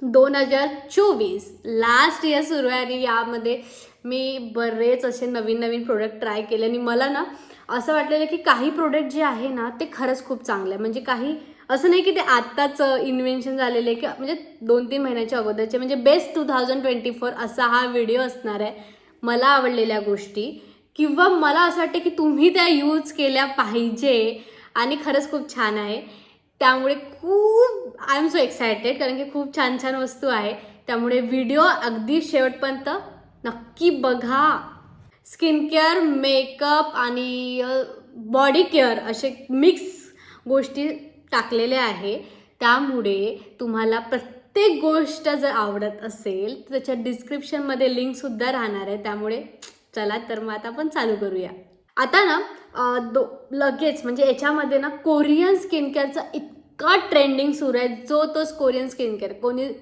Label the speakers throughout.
Speaker 1: 2024 last year सुरू आहे आणि यामध्ये मी बरेच असे नवीन नवीन प्रोडक्ट ट्राय केले आणि मला ना असं वाटलेलं की काही प्रोडक्ट जे आहे ना ते खरंच खूप चांगलं आहे. म्हणजे काही असं नाही की ते आत्ताच इन्व्हेन्शन झालेले आहे की म्हणजे 2-3 महिन्याच्या अगोदरचे, म्हणजे बेस्ट 2024 असा हा व्हिडिओ असणार आहे. मला आवडलेल्या गोष्टी किंवा मला असं वाटतं की तुम्ही त्या यूज केल्या पाहिजे आणि खरंच खूप छान आहे. त्यामुळे खूप आय एम सो एक्सायटेड, कारण की खूप छान छान वस्तू आहे. त्यामुळे व्हिडिओ अगदी शेवटपर्यंत नक्की बघा. स्किन केअर, मेकअप आणि बॉडी केअर असे मिक्स गोष्टी टाकलेल्या आहे. त्यामुळे तुम्हाला प्रत्येक गोष्ट जर आवडत असेल तर त्याच्या डिस्क्रिप्शनमध्ये लिंकसुद्धा राहणार आहे. त्यामुळे चला तर मग आता आपण चालू करूया. आता ना लगेच म्हणजे याच्यामध्ये ना कोरियन स्किन केअरचा इतका ट्रेंडिंग सुरू आहे. जो तोच कोरियन स्किन केअर,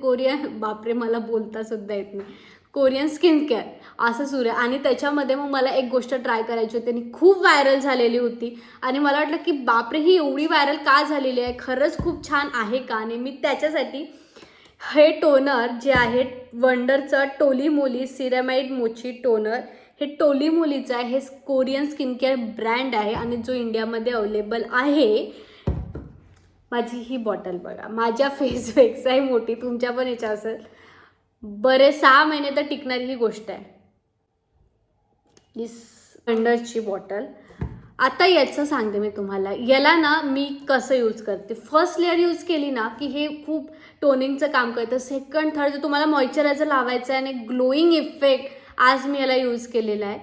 Speaker 1: कोरियन बापरे मला बोलता सुद्धा येत नाही, कोरियन स्किन केअर असं सुरू आहे. आणि त्याच्यामध्ये मग मला एक गोष्ट ट्राय करायची होती आणि खूप व्हायरल झालेली होती आणि मला वाटलं की बापरे ही एवढी व्हायरल का झालेली आहे, खरंच खूप छान आहे का. आणि मी त्याच्यासाठी हे टोनर जे आहे वंडरचं टोली मोली सिरामाइड मोची टोनर, हे टोली मोलीचं आहे. हे कोरियन स्किन केअर ब्रँड आहे आणि जो इंडियामध्ये अवेलेबल आहे. माझी ही बॉटल बघा, माझ्या फेसपेक्षाही मोठी, तुमच्या पण याच्या असेल. बरे 6 महिने तर टिकणारी ही गोष्ट आहे. दिस वंडरची बॉटल. आता याचं सांगते मी तुम्हाला, याला ना मी कसं यूज करते. फर्स्ट लेअर यूज केली ना की हे खूप टोनिंगचं काम करतं. सेकंड थर्ड जर तुम्हाला मॉइश्चरायझर लावायचं आहे आणि ग्लोईंग इफेक्ट, आज मी याला यूज केलेला आहे.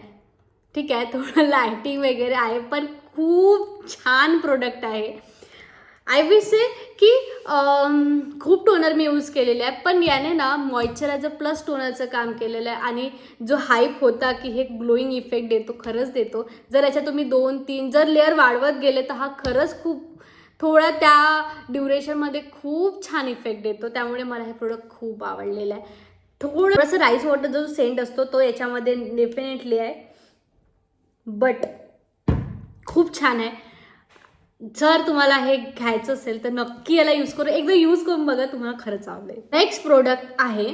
Speaker 1: ठीक आहे, थोडं लायटिंग वगैरे आहे पण खूप छान प्रोडक्ट आहे. आय विल से की खूप टोनर मी यूज केलेले आहे पण याने ना मॉइश्चरायझर प्लस टोनरचं काम केलेलं आहे. आणि जो हाईप होता की हे ग्लोईंग इफेक्ट देतो, खरंच देतो. जर याच्यात तुम्ही 2-3 जर लेअर वाढवत गेले तर हा खरंच खूप थोडा त्या ड्युरेशनमध्ये खूप छान इफेक्ट देतो. त्यामुळे मला हे प्रोडक्ट खूप आवडलेलं आहे. थोडंसं राईस वॉटर जो सेंट असतो तो याच्यामध्ये डेफिनेटली आहे, बट खूप छान आहे. जर तुम्हाला हे घ्यायचं असेल तर नक्की याला यूज करू, एकदा यूज करून बघा, तुम्हाला खरंच आवडेल. नेक्स्ट प्रोडक्ट आहे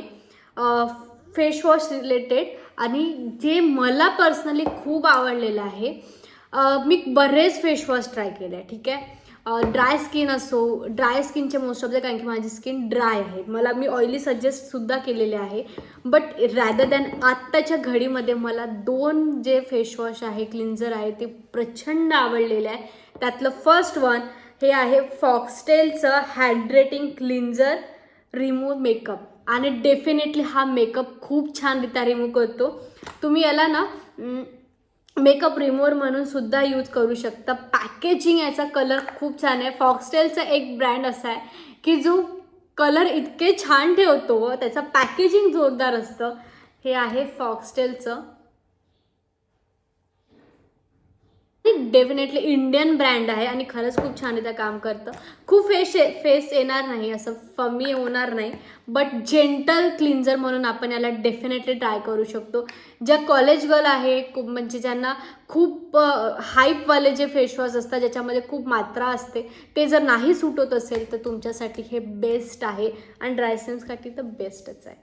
Speaker 1: फेस वॉश रिलेटेड आणि जे मला पर्सनली खूप आवडलेलं आहे. मी बरेच फेस वॉश ट्राय केले आहे. ठीक आहे, ड्राय स्किन असो, ड्राय स्किनचे मोस्ट ऑफ द, कारण की माझी स्किन ड्राय आहे, मी ऑइली सजेस्टसुद्धा केलेले आहे. बट रॅदर दॅन आत्ताच्या घडीमध्ये मला 2 जे फेस वॉश आहे, क्लिन्झर आहे, ते प्रचंड आवडलेले आहे. त्यातलं फर्स्ट वन हे आहे फॉक्सटेलचं हायड्रेटिंग क्लिन्झर रिमूव्ह मेकअप आणि डेफिनेटली हा मेकअप खूप छानरित्या रिमूव्ह करतो. तुम्ही याला ना मेकअप रिमूव्हर म्हणून सुद्धा यूज करू शकता. पॅकेजिंग याचा कलर खूप छान आहे. फॉक्सटेलचा एक ब्रँड असा आहे की जो कलर इतके छान ठेवतो, त्याचं पॅकेजिंग जोरदार असतं. हे आहे फॉक्सटेलचं, डेफिनेटली इंडियन ब्रँड आहे आणि खरंच खूप छान आहे, काम करतं. खूप फेस येणार नाही, असं फमी होणार नाही, बट जेंटल क्लिन्झर म्हणून आपण याला डेफिनेटली ट्राय करू शकतो. ज्या कॉलेज गर्ल आहे, म्हणजे ज्यांना खूप हाईपवाले जे फेसवॉश असतात ज्याच्यामध्ये खूप मात्रा असते, ते जर नाही सूट होत असेल तर तुमच्यासाठी हे बेस्ट आहे आणि ड्राय स्किनसाठी तर बेस्टच आहे.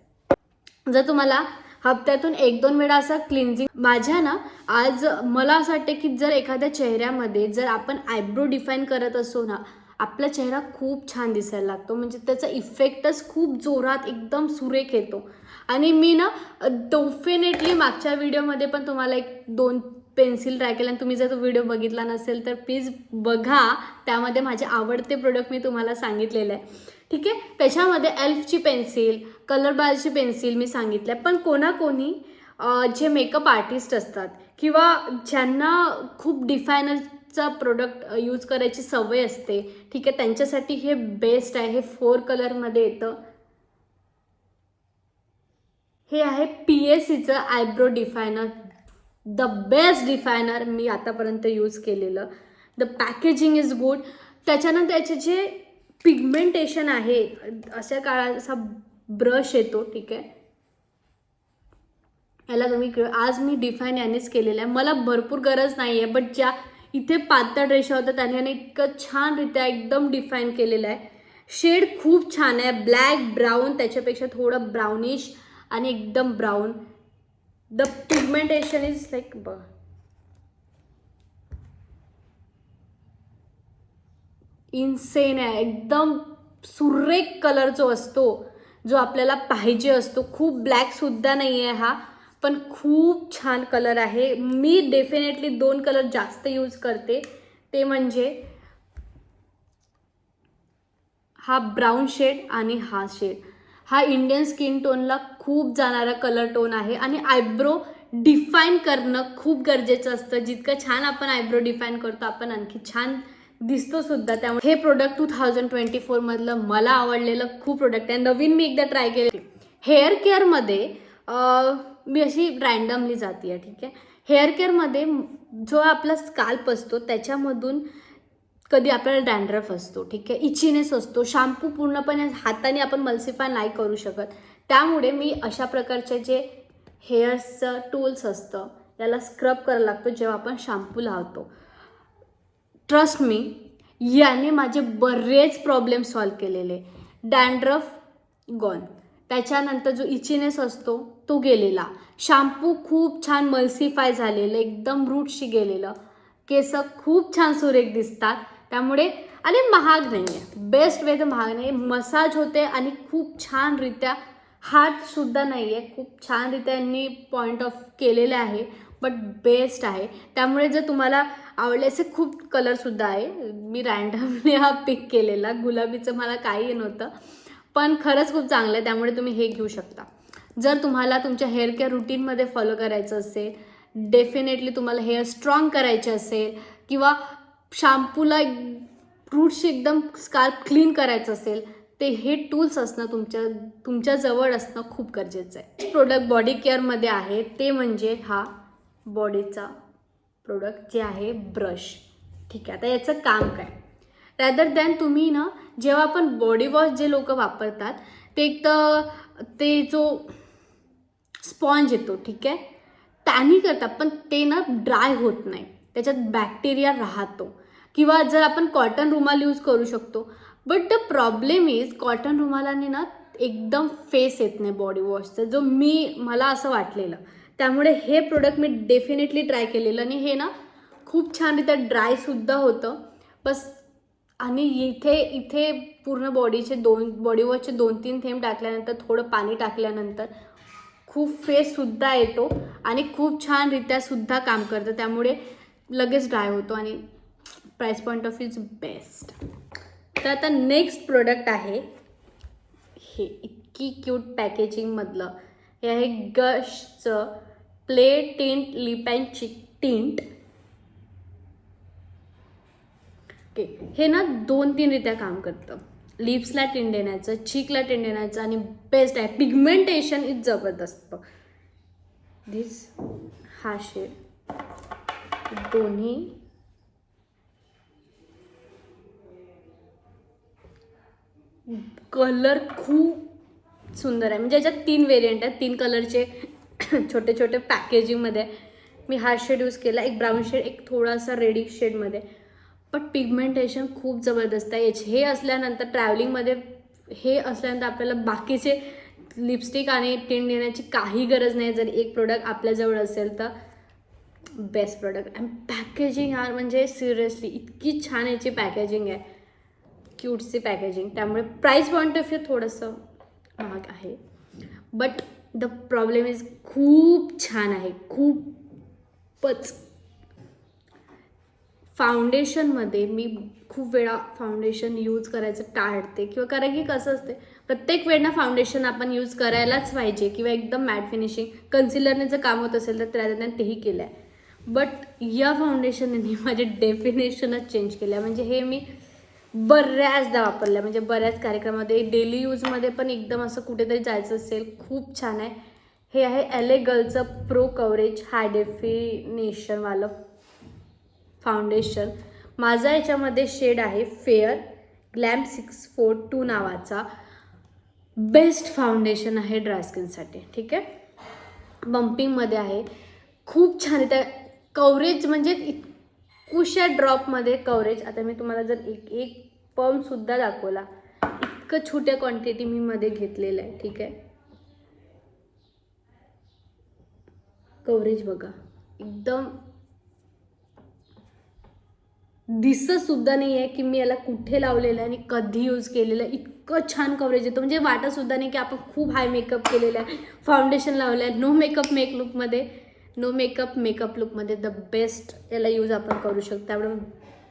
Speaker 1: जर तुम्हाला हप्त्यातून 1-2 वेळा असं क्लिन्झिंग, माझ्या ना आज मला असं वाटतं की जर एखाद्या चेहऱ्यामध्ये जर आपण आयब्रो डिफाईन करत असो ना, आपला चेहरा खूप छान दिसायला लागतो. म्हणजे त्याचा इफेक्टच खूप जोरात एकदम सुरेख येतो. आणि मी ना डेफिनेटली मागच्या व्हिडिओमध्ये पण तुम्हाला 1-2 पेन्सिल ट्राय केल्या आणि तुम्ही जर तो व्हिडिओ बघितला नसेल तर प्लीज बघा. त्यामध्ये माझे आवडते प्रोडक्ट मी तुम्हाला सांगितलेलं आहे. ठीक आहे, त्याच्यामध्ये एल्फची पेन्सिल, कलर बारची पेन्सिल मी सांगितलं. पण कोणी जे मेकअप आर्टिस्ट असतात किंवा ज्यांना खूप डिफायनरचा प्रोडक्ट यूज करायची सवय असते, ठीक आहे, त्यांच्यासाठी हे बेस्ट आहे. हे 4 कलरमध्ये येतं. हे आहे PSCचं आयब्रो डिफायनर, द बेस्ट डिफायनर मी आतापर्यंत यूज केलेलं. The packaging is good. त्याच्यानंतर त्याचे जे पिगमेंटेशन आहे, अशा काळाचा ब्रश येतो. ठीक आहे, याला तुम्ही आज मी डिफाईन यानेच केलेलं आहे. मला भरपूर गरज नाही आहे, बट ज्या इथे पातळ रेषा होत्या त्याने इतकं छानरित्या एकदम डिफाईन केलेलं आहे. शेड खूप छान आहे, ब्लॅक ब्राऊन, त्याच्यापेक्षा थोडं ब्राउनिश आणि एकदम brown. The pigmentation is like insane आहे, एकदम सुरेख कलर जो असतो, जो आपल्याला पाहिजे असतो. खूप ब्लॅकसुद्धा नाही आहे हा, पण खूप छान कलर आहे. मी डेफिनेटली 2 कलर जास्त यूज करते, ते म्हणजे हा ब्राऊन शेड आणि हा शेड. हा इंडियन स्किन टोनला खूप जाणारा कलर टोन आहे आणि आयब्रो डिफाईन करणं खूप गरजेचं असतं. जितकं छान आपण आयब्रो डिफाईन करतो, आपण आणखी छान दिसतो सुद्धा. त्यामुळे हे प्रोडक्ट 2024 मधलं मला आवडलेलं खूप प्रोडक्ट आहे. नवीन मी एकदा ट्राय केले. हेअर केअरमध्ये मी अशी रँडमली जाते आहे, ठीक आहे. हेअर केअरमध्ये जो आपला स्काल्प असतो त्याच्यामधून कधी आपल्याला डॅन्ड्रफ असतो, ठीक आहे, इचिनेस असतो. शॅम्पू पूर्णपणे हाताने आपण मल्सिफाय नाही करू शकत. त्यामुळे मी अशा प्रकारचे जे हेअर्सचं टूल्स असतं याला स्क्रब करायला लागतो जेव्हा आपण शॅम्पू लावतो. ट्रस्ट मी, याने माझे बरेच प्रॉब्लेम सॉल्व केलेले. डॅन्ड्रफ गॉन, त्याच्यानंतर जो इचिनेस असतो तो गेलेला, शॅम्पू खूप छान मल्सिफाय झालेलं, एकदम रूटशी गेलेलं, केस खूप छान सुरेख दिसतात. त्यामुळे आणि महाग नाही आहे, बेस्ट वे तर महाग नाही, मसाज होते आणि खूप छानरित्या हार्डसुद्धा नाही आहे, खूप छानरित्या यांनी पॉईंट ऑफ केलेले आहे, बट बेस्ट आहे. त्यामुळे जर तुम्हाला आवडले, असे खूप कलरसुद्धा आहे. मी रँडमली हा पिक केलेला, गुलाबीचं मला काही नव्हतं, पण खरंच खूप चांगलं आहे. त्यामुळे तुम्ही हे घेऊ शकता. जर तुम्हाला तुमच्या हेअर केअर रुटीनमध्ये फॉलो करायचं असेल, डेफिनेटली तुम्हाला हेअर स्ट्रॉंग करायचे असेल किंवा शॅम्पूला रूटशी एकदम स्काल्प क्लीन करायचं असेल, ते हे टूल्स असणं तुमच्याजवळ असणं खूप गरजेचं आहे. प्रोडक्ट बॉडी केअरमध्ये आहे ते म्हणजे हा बॉडीचा प्रोडक्ट जे आहे ब्रश, ठीक आहे. आता याचं काम काय, रॅदर दॅन तुम्ही ना, जेव्हा आपण बॉडी वॉश जे लोक वापरतात ते एक तर ते जो स्पॉन्ज येतो, ठीक आहे, त्यानी करतात, पण ते ना ड्राय होत नाही, त्याच्यात बॅक्टेरिया राहतो. किंवा जर आपण कॉटन रुमाल यूज करू शकतो, but the problem is cotton रुमालाने ना एकदम फेस येत नाही बॉडी वॉशचा, जो मला असं वाटलेलं. त्यामुळे हे प्रोडक्ट मी डेफिनेटली ट्राय केलेलं आणि हे ना खूप छानरित्या ड्रायसुद्धा होतं बस. आणि इथे पूर्ण बॉडी वॉशचे 2-3 थेंब टाकल्यानंतर, थोडं पाणी टाकल्यानंतर खूप फेससुद्धा येतो आणि खूप छानरित्यासुद्धा काम करतं. त्यामुळे लगेच ड्राय होतो आणि price point of view best. तर आता नेक्स्ट प्रोडक्ट आहे हे इतकी क्यूट पॅकेजिंगमधलं. हे आहे गशचं play tint lip and cheek tint. Okay, हे ना 2-3 रित्या काम करतं. लिप्सला टिंट देण्याचं, चीकला टिंट देण्याचं आणि बेस्ट आहे. पिगमेंटेशन इज जबरदस्त. हा शेड दोन्ही कलर खूप सुंदर आहे. म्हणजे याच्यात 3 व्हेरियंट आहेत, 3 कलरचे छोटे छोटे पॅकेजिंगमध्ये. मी हा शेड यूज केला, एक ब्राऊन शेड, एक थोडासा रेडिश शेडमध्ये. पण पिगमेंटेशन खूप जबरदस्त आहे. हे असल्यानंतर ट्रॅव्हलिंगमध्ये हे असल्यानंतर आपल्याला बाकीचे लिपस्टिक आणि टिंट देण्याची काही गरज नाही. जर एक प्रोडक्ट आपल्याजवळ असेल तर बेस्ट प्रोडक्ट. आणि पॅकेजिंग यार, म्हणजे सिरियसली इतकी छान याची पॅकेजिंग आहे, क्यूटची पॅकेजिंग. त्यामुळे प्राईस पॉईंट ऑफ व्ह्यू थोडंसं महाग आहे, बट द प्रॉब्लेम इज खूप छान आहे, खूपच. फाउंडेशनमध्ये मी खूप वेळा फाउंडेशन यूज करायचं टाळते, किंवा कारण की कसं असते, प्रत्येक वेळेला फाउंडेशन आपण यूज करायलाच पाहिजे, किंवा एकदम मॅट फिनिशिंग कन्सिलरने जर काम होत असेल तर त्याने तेही केलं आहे. बट या फाउंडेशनने माझे डेफिनेशनच चेंज केलं आहे. म्हणजे हे मी बऱ्याचदा वापरलं, म्हणजे बऱ्याच कार्यक्रमामध्ये, डेली यूजमध्ये पण एकदम असं कुठेतरी जायचं असेल, खूप छान आहे. हे आहे LA गर्लचं प्रो कव्हरेज हाय डेफिनेशनवालं फाउंडेशन. माझा याच्यामध्ये शेड आहे फेअर ग्लॅम 642 नावाचा. बेस्ट फाउंडेशन आहे ड्राय स्किनसाठी, ठीक आहे. बम्पिंगमध्ये आहे, खूप छान आहे. त्या कव्हरेज म्हणजे इतकुशा ड्रॉपमध्ये कव्हरेज. आता मी तुम्हाला जर एक पम्पसुद्धा दाखवला, इतकं छोट्या क्वांटिटी मी मध्ये घेतलेलं आहे. ठीक आहे, कव्हरेज बघा, एकदम दिसत सुद्धा नाही आहे की मी याला कुठे लावलेलं आहे आणि कधी यूज केलेलं आहे. इतकं छान कव्हरेज येतो, म्हणजे वाटत सुद्धा नाही की आपण खूप हाय मेकअप केलेला आहे, फाउंडेशन लावलं आहे. नो मेकअप लुकमध्ये द बेस्ट याला यूज आपण करू शकतो. त्यामुळे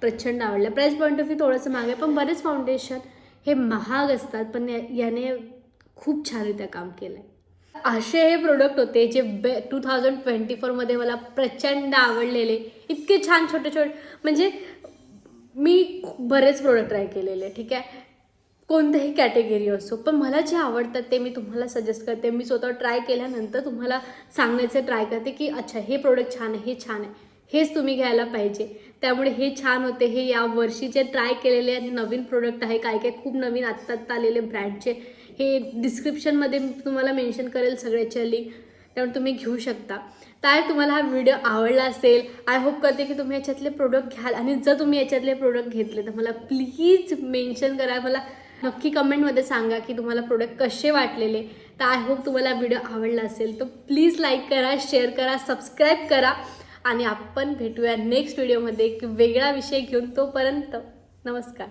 Speaker 1: प्रचंड आवडलं. प्राईस पॉईंट ऑफ व्ह्यू थोडंसं महाग आहे, पण बरेच फाउंडेशन हे महाग असतात, पण याने खूप छानरित्या काम केलं आहे. असे हे प्रोडक्ट होते जे 2024मध्ये मला प्रचंड आवडलेले. इतके छान छोटे म्हणजे मी बरेच प्रोडक्ट ट्राय केलेले. ठीक आहे, कोणत्याही कॅटेगरी असो, पण मला जे आवडतात ते मी तुम्हाला सजेस्ट करते. मी स्वतः ट्राय केल्यानंतर तुम्हाला सांगण्याचे ट्राय करते की अच्छा हे प्रोडक्ट छान आहे, हे छान आहे, हेच तुम्ही घ्यायला पाहिजे. त्यामुळे हे छान होते. हे या वर्षीचे ट्राय केलेले आणि नवीन प्रोडक्ट आहे. काय खूप नवीन आत्ता आलेले ब्रँडचे. हे डिस्क्रिप्शनमध्ये तुम्हाला मेन्शन करेल सगळ्याच्या लिंक, त्यामुळे तुम्ही घेऊ शकता. तर तुम्हाला हा व्हिडिओ आवडला असेल. आय होप करते की तुम्ही याच्यातले प्रोडक्ट घ्याल, आणि जर तुम्ही याच्यातले प्रोडक्ट घेतले तर मला प्लीज मेन्शन करा. मला नक्की कमेंटमध्ये सांगा की तुम्हाला प्रोडक्ट कसे वाटलेले. तर आय होप तुम्हाला व्हिडिओ आवडला असेल. तर प्लीज लाईक करा, शेअर करा, सबस्क्राईब करा, आणि आपण भेटूया नेक्स्ट व्हिडिओमध्ये एक वेगळा विषय घेऊन. तोपर्यंत नमस्कार.